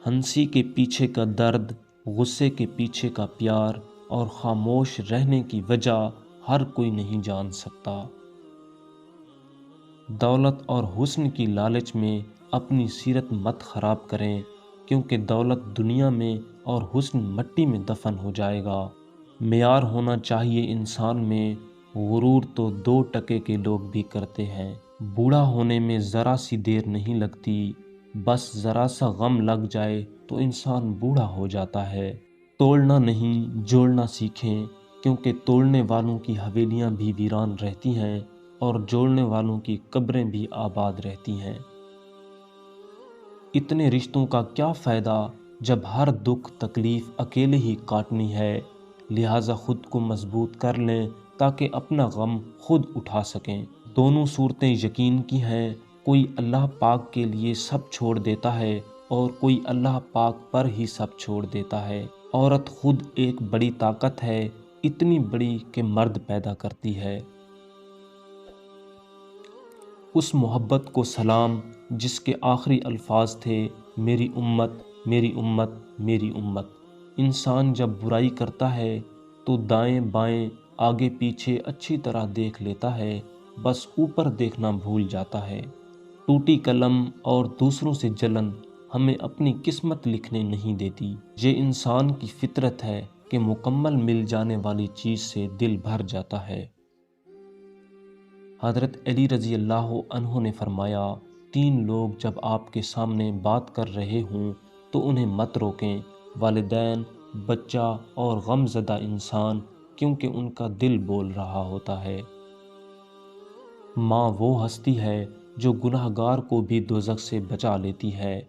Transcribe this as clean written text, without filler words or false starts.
ہنسی کے پیچھے کا درد، غصے کے پیچھے کا پیار اور خاموش رہنے کی وجہ ہر کوئی نہیں جان سکتا۔ دولت اور حسن کی لالچ میں اپنی سیرت مت خراب کریں، کیونکہ دولت دنیا میں اور حسن مٹی میں دفن ہو جائے گا۔ معیار ہونا چاہیے انسان میں، غرور تو 2% کے لوگ بھی کرتے ہیں۔ بوڑھا ہونے میں ذرا سی دیر نہیں لگتی، بس ذرا سا غم لگ جائے تو انسان بوڑھا ہو جاتا ہے۔ توڑنا نہیں جوڑنا سیکھیں، کیونکہ توڑنے والوں کی حویلیاں بھی ویران رہتی ہیں اور جوڑنے والوں کی قبریں بھی آباد رہتی ہیں۔ اتنے رشتوں کا کیا فائدہ جب ہر دکھ تکلیف اکیلے ہی کاٹنی ہے؟ لہٰذا خود کو مضبوط کر لیں تاکہ اپنا غم خود اٹھا سکیں۔ دونوں صورتیں یقین کی ہیں، کوئی اللہ پاک کے لیے سب چھوڑ دیتا ہے اور کوئی اللہ پاک پر ہی سب چھوڑ دیتا ہے۔ عورت خود ایک بڑی طاقت ہے، اتنی بڑی کہ مرد پیدا کرتی ہے۔ اس محبت کو سلام جس کے آخری الفاظ تھے، میری امت میری امت میری امت۔ انسان جب برائی کرتا ہے تو دائیں بائیں آگے پیچھے اچھی طرح دیکھ لیتا ہے، بس اوپر دیکھنا بھول جاتا ہے۔ ٹوٹی قلم اور دوسروں سے جلن ہمیں اپنی قسمت لکھنے نہیں دیتی۔ یہ انسان کی فطرت ہے کہ مکمل مل جانے والی چیز سے دل بھر جاتا ہے۔ حضرت علی رضی اللہ عنہ نے فرمایا، 3 لوگ جب آپ کے سامنے بات کر رہے ہوں تو انہیں مت روکیں، والدین، بچہ اور غم زدہ انسان، کیونکہ ان کا دل بول رہا ہوتا ہے۔ ماں وہ ہستی ہے جو گناہگار کو بھی دوزخ سے بچا لیتی ہے۔